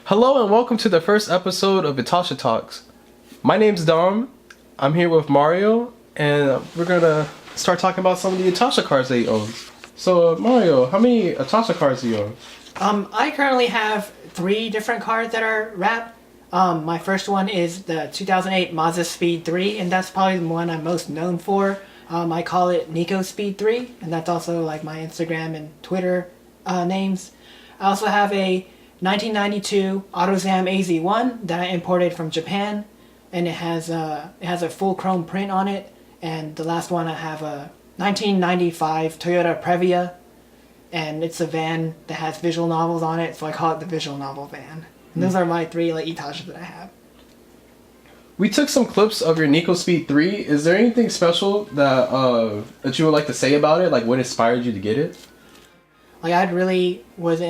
Hello and welcome to the first episode of Itasha Talks. My name's Dom. I'm here with Mario, and we're gonna start talking about some of the Itasha cards that he owns. So, Mario, how many Itasha cards do you own? I currently have 3 different cards that are wrapped. My first one is the 2008 Nicospeed3, and that's probably the one I'm most known for. I call it Nicospeed3, and that's also like my Instagram and Twitter names. I also have a 1992 AutoZam AZ1 that I imported from Japan, and it has a full chrome print on it. And the last one, I have a 1995 Toyota Previa, and it's a van that has visual novels on it, so I call it the visual novel van. And those are my 3 Itasha that I have. We took some clips of your Nicospeed3. Is there anything special that you would like to say about it? Like what inspired you to get it? Like I really was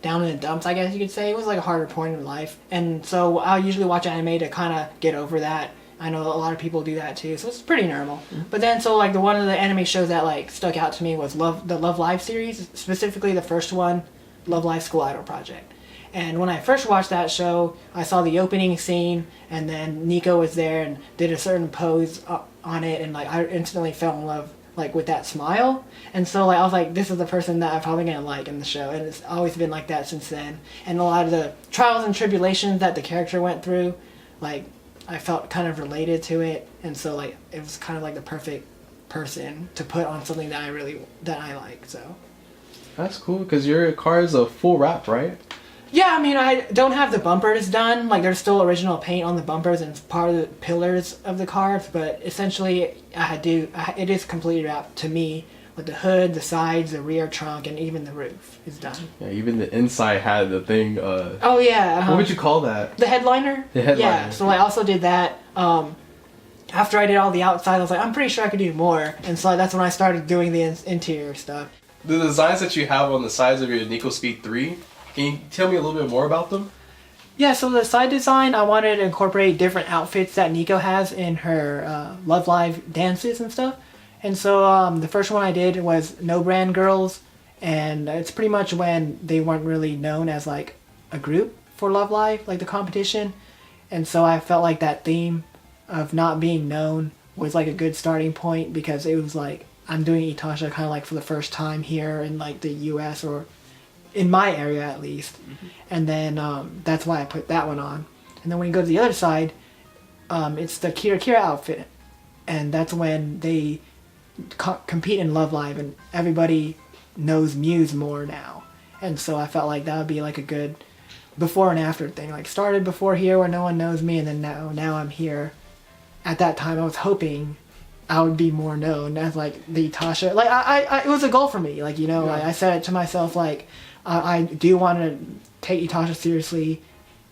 down in the dumps, I guess you could say. It was like a harder point in life, and so I usually watch anime to kind of get over that. I know a lot of people do that too, so it's pretty normal. But then, so like one of the anime shows that like stuck out to me was the LoveLive series, specifically the first one, LoveLive School Idol Project. And when I first watched that show, I saw the opening scene, and then Nico was there and did a certain pose on it, and like I instantly fell in love like with that smile. And so like I was like, this is the person that I'm probably gonna like in the show, and it's always been like that since then. And a lot of the trials and tribulations that the character went through, like I felt kind of related to it, and so like it was kind of like the perfect person to put on something that I like. So That's cool, because your car is a full wrap, right? yeah, I mean, I don't have the bumpers done. Like, there's still original paint on the bumpers and it's part of the pillars of the car, but essentially, it is completely wrapped to me. With the hood, the sides, the rear trunk, and even the roof is done. Yeah, even the inside had the thing. Oh yeah. What would you call that? The headliner. The headliner. Yeah. So I also did that. After I did all the outside, I was like, I'm pretty sure I could do more, and so that's when I started doing the interior stuff. The designs that you have on the sides of your Nicospeed3, can you tell me a little bit more about them? Yeah, so the side design, I wanted to incorporate different outfits that Nico has in her LoveLive dances and stuff. And so the first one I did was No Brand Girls, and it's pretty much when they weren't really known as like a group for LoveLive, like the competition. And so I felt like that theme of not being known was like a good starting point, because it was like I'm doing Itasha kind of like for the first time here in like the US, or in my area at least. Mm-hmm. And then that's why I put that one on. And then when you go to the other side, it's the Kira Kira outfit, and that's when they compete in LoveLive, and everybody knows Muse more now. And so I felt like that would be like a good before and after thing. Like started before here where no one knows me, and then now I'm here. At that time I was hoping I would be more known as like the Itasha. Like I it was a goal for me. Like, you know, yeah. I said it to myself, like I do want to take Itasha seriously,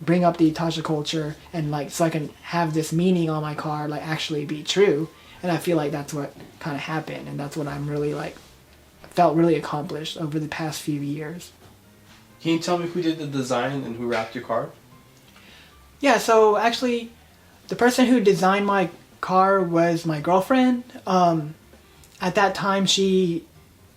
bring up the Itasha culture, and like so I can have this meaning on my car like actually be true. And I feel like that's what kind of happened, and that's what I'm really like felt really accomplished over the past few years. Can you tell me who did the design and who wrapped your car? Yeah, so actually the person who designed my car was my girlfriend. At that time she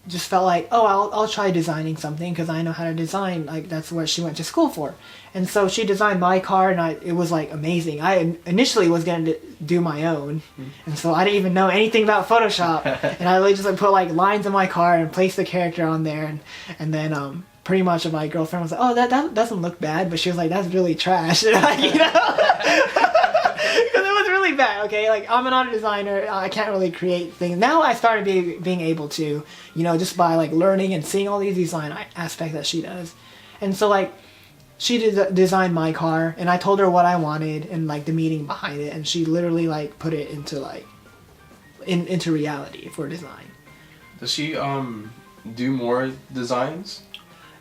just felt like, oh, I'll try designing something because I know how to design. Like that's what she went to school for. And so she designed my car, and it was like amazing. I initially was going to do my own, and so I didn't even know anything about Photoshop. And I just like put like lines in my car and placed the character on there, and then pretty much my girlfriend was like, oh, that doesn't look bad, but she was like, that's really trash. And like, you know. Because it was really bad, okay? Like, I'm an auto designer, I can't really create things. Now I started being able to, you know, just by, like, learning and seeing all these design aspects that she does. And so, like, she designed my car, and I told her what I wanted and, like, the meaning behind it, and she literally, like, put it into, like, into reality for design. Does she, do more designs?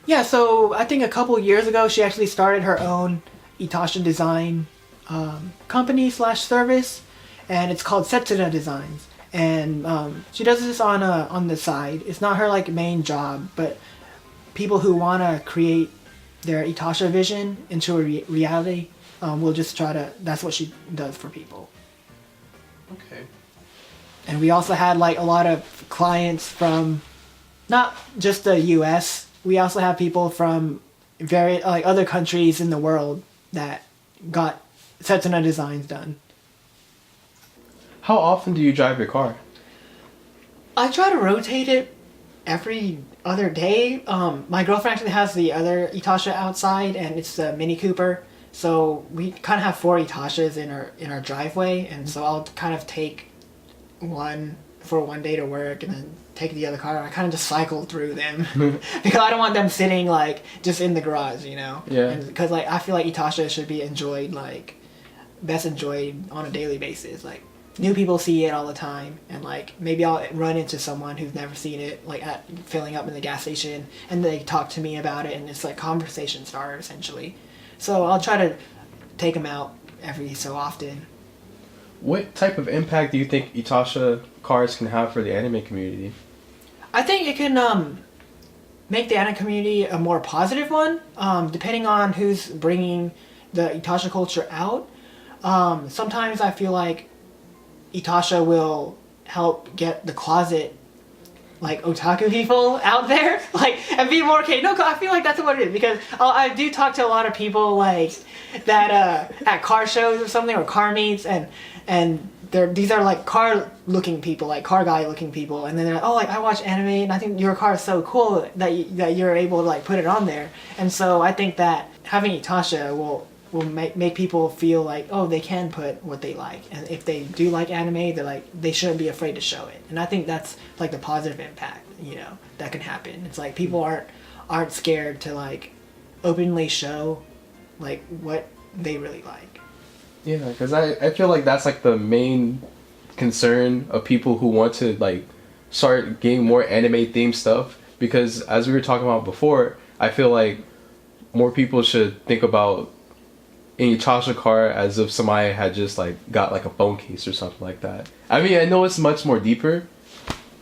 Yeah, so I think a couple years ago, she actually started her own Itasha design company / service, and it's called Setsuna Designs, and she does this on the side. It's not her like main job, but people who want to create their Itasha vision into a reality will just try to, that's what she does for people. Okay. And we also had like a lot of clients from not just the US, we also have people from very like other countries in the world that got Setsuna Designs done. How often do you drive your car? I try to rotate it every other day. My girlfriend actually has the other Itasha outside, and it's the Mini Cooper. So we kind of have 4 Itashas in our driveway, and so I'll kind of take one for one day to work, and then take the other car. I kind of just cycle through them because I don't want them sitting like just in the garage, you know. Yeah. Because like I feel like Itasha should be enjoyed best enjoyed on a daily basis. Like new people see it all the time, and like maybe I'll run into someone who's never seen it, like at filling up in the gas station, and they talk to me about it, and it's like conversation starter essentially. So I'll try to take them out every so often. What type of impact do you think Itasha cars can have for the anime community? I think it can make the anime community a more positive one, depending on who's bringing the Itasha culture out. Sometimes I feel like Itasha will help get the closet, like otaku people out there, like, and be more okay. No, I feel like that's what it is, because I do talk to a lot of people like that at car shows or something, or car meets, and these are like car looking people, like car guy looking people, and then they're like, oh, like I watch anime and I think your car is so cool that you're able to like put it on there. And so I think that having Itasha will make people feel like, oh, they can put what they like, and if they do like anime, they shouldn't be afraid to show it. And I think that's like the positive impact, you know, that can happen. It's like people aren't scared to like openly show like what they really like. Yeah, because I feel like that's like the main concern of people who want to like start getting more anime themed stuff, because as we were talking about before, I feel like more people should think about an Itasha car as if somebody had just like got like a phone case or something like that. I mean, I know it's much more deeper.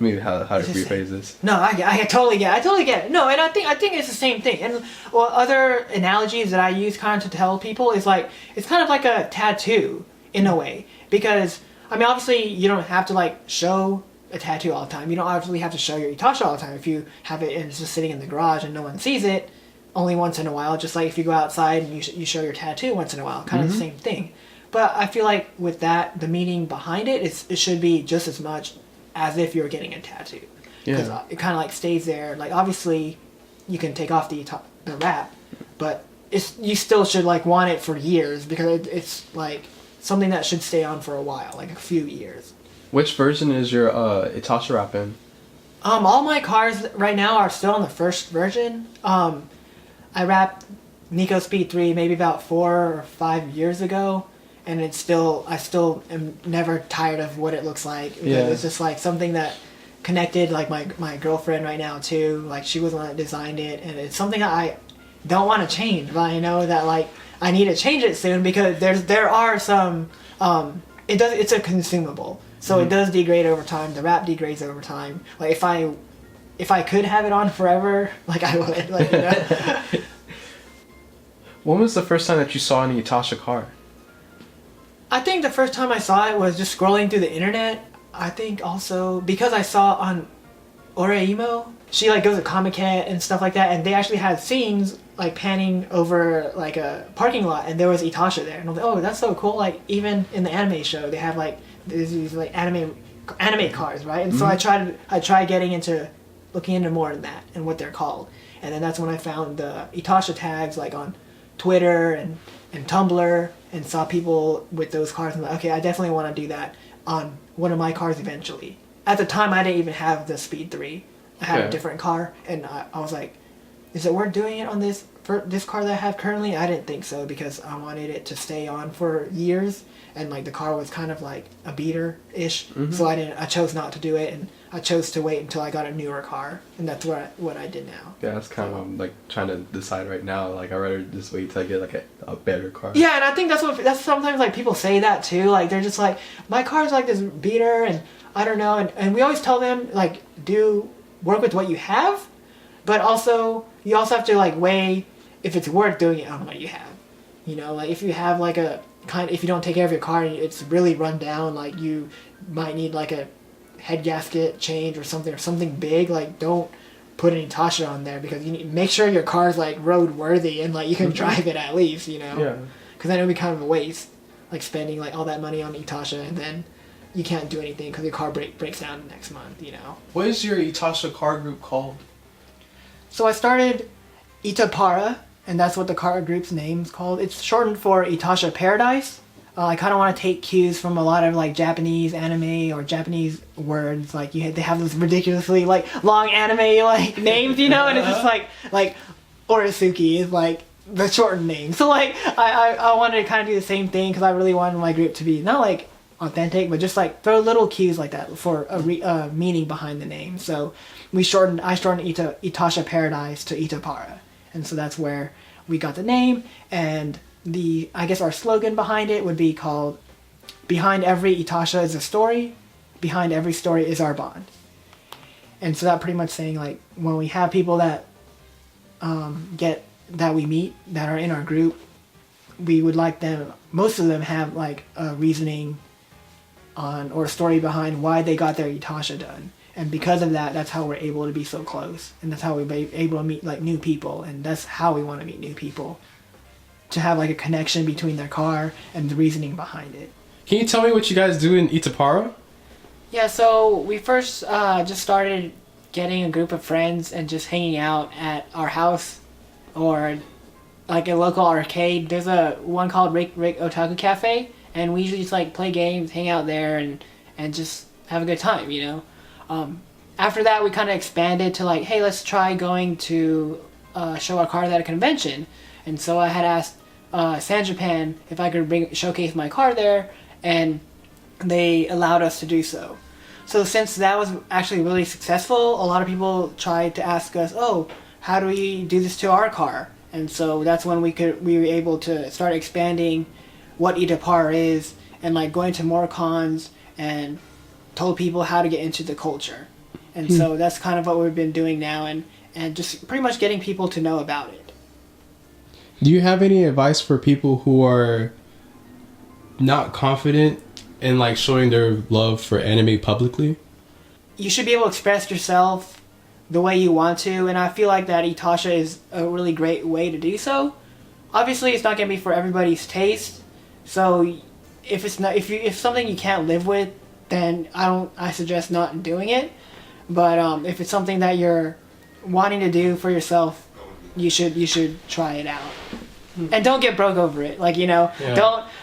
I mean, how to rephrase this? No, I totally get it. No, and I think it's the same thing. And well, other analogies that I use kind of to tell people is like, it's kind of like a tattoo in a way, because I mean, obviously you don't have to like show a tattoo all the time. You don't obviously have to show your Itasha all the time. If you have it and it's just sitting in the garage and no one sees it, only once in a while. Just like if you go outside and you show your tattoo once in a while, kind of the same thing. But I feel like with that, the meaning behind it should be just as much as if you're getting a tattoo, because it kind of like stays there. Like obviously you can take off the wrap, but you still should like want it for years, because it's like something that should stay on for a while, like a few years. Which version is your Itasha wrap in? All my cars right now are still on the first version. I wrapped Nicospeed3 maybe about 4 or 5 years ago, and I still am never tired of what it looks like. Because it's just like something that connected like my girlfriend right now too. Like she was the one that designed it, and it's something that I don't want to change, but I know that like I need to change it soon, because there are some it's a consumable, so it does degrade over time. The wrap degrades over time. Like if I could have it on forever, like I would, like, you know. When was the first time that you saw an Itasha car? I think the first time I saw it was just scrolling through the internet. I think also because I saw on Oreimo, she like goes to Comic-Con and stuff like that, and they actually had scenes like panning over like a parking lot, and there was Itasha there, and I was like, oh, that's so cool. Like even in the anime show, they have like these like anime cars, right? And so I tried getting into looking into more of that and what they're called, and then that's when I found the Itasha tags like on Twitter and Tumblr, and saw people with those cars, and I'm like, okay, I definitely want to do that on one of my cars eventually. At the time, I didn't even have the Speed 3. I had a different car, and I was like, is it worth doing it on this car that I have currently? I didn't think so, because I wanted it to stay on for years, and like the car was kind of like a beater-ish, so I chose not to do it, and I chose to wait until I got a newer car, and that's what I did now. Yeah, that's kind of like trying to decide right now. Like, I'd rather just wait till I get like a better car. Yeah, and I think that's sometimes like people say that too. Like they're just like, my car's like this beater, and I don't know, and we always tell them like, work with what you have, but also you also have to like weigh if it's worth doing it on what you have. You know, like if you have like if you don't take care of your car and it's really run down, like you might need like a head gasket change or something big, like don't put an Itasha on there because you need make sure your car's like road worthy and like you can drive it at least, you know. Yeah. Because then it would be kind of a waste, like spending like all that money on Itasha and then you can't do anything because your car breaks down next month, you know. What is your Itasha car group called? So I started Itapara, and that's what the car group's name's called. It's shortened for Itasha Paradise. I kind of want to take cues from a lot of like Japanese anime or Japanese words. Like they have those ridiculously like long anime like names, you know, and it's just like Orisuki is like the shortened name. So like I wanted to kind of do the same thing because I really wanted my group to be not like authentic, but just like throw little cues like that for a meaning behind the name. So I shortened Itasha Paradise to Itapara, and so that's where we got the name. And I guess our slogan behind it would be called "Behind every Itasha is a story, behind every story is our bond." And so that pretty much saying like when we have people that that we meet that are in our group, we would like them. Most of them have like a reasoning on or a story behind why they got their Itasha done. And because of that, that's how we're able to be so close. And that's how we're able to meet like new people. And that's how we want to meet new people. To have like a connection between their car and the reasoning behind it. Can you tell me what you guys do in Itapara? Yeah, so we first just started getting a group of friends and just hanging out at our house or like a local arcade. There's one called Rick Otaku Cafe. And we usually just like play games, hang out there, and just have a good time, you know. After that, we kind of expanded to like, hey, let's try going to show our cars at a convention. And so I had asked San Japan if I could showcase my car there, and they allowed us to do so. So since that was actually really successful, a lot of people tried to ask us, oh, how do we do this to our car? And so that's when we were able to start expanding what Itapara is, and like going to more cons and told people how to get into the culture. And so that's kind of what we've been doing now, and just pretty much getting people to know about it. Do you have any advice for people who are not confident in like showing their love for anime publicly? You should be able to express yourself the way you want to, and I feel like that Itasha is a really great way to do so. Obviously, it's not going to be for everybody's taste. So if it's not if something you can't live with, then I suggest not doing it. But if it's something that you're wanting to do for yourself, you should try it out. And don't get broke over it. Like, you know,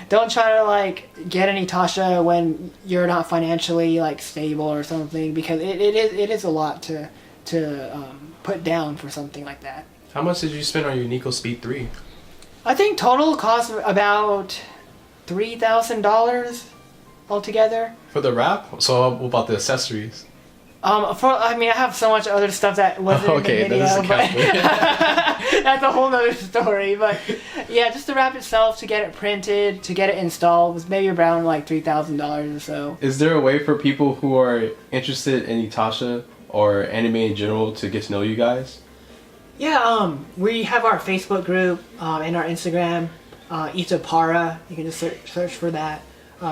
don't try to like get an Itasha when you're not financially like stable or something, because it is a lot to put down for something like that. How much did you spend on your Nicospeed3? I think total cost about $3,000 altogether. For the wrap? So what about the accessories? I have so much other stuff that wasn't in the video, but that's a whole nother story. But yeah, just the wrap itself, to get it printed, to get it installed, was maybe around like $3,000 or so. Is there a way for people who are interested in Itasha or anime in general to get to know you guys? Yeah, we have our Facebook group and our Instagram, Itapara. You can just search for that.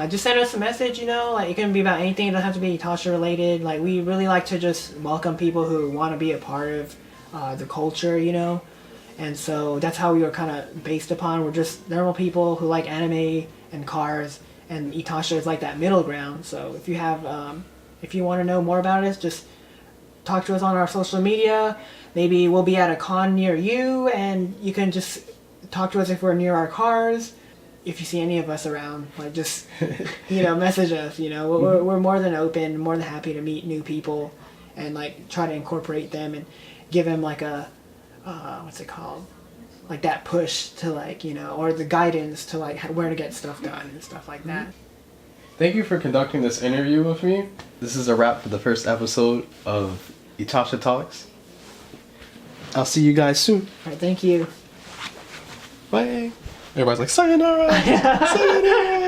Just send us a message, you know, like it can be about anything. It doesn't have to be Itasha related. Like we really like to just welcome people who want to be a part of the culture, you know. And so that's how we were kind of based upon. We're just normal people who like anime and cars, and Itasha is like that middle ground. So if you have, if you want to know more about us, just talk to us on our social media. Maybe we'll be at a con near you, and you can just talk to us if we're near our cars. If you see any of us around, like just, you know, message us, you know. We're more than open, more than happy to meet new people and like try to incorporate them and give them like a, what's it called? Like that push to like, you know, or the guidance to like where to get stuff done and stuff like that. Thank you for conducting this interview with me. This is a wrap for the first episode of Itasha Talks. I'll see you guys soon. Alright, thank you. Bye. Everybody's like, sayonara! Sayonara!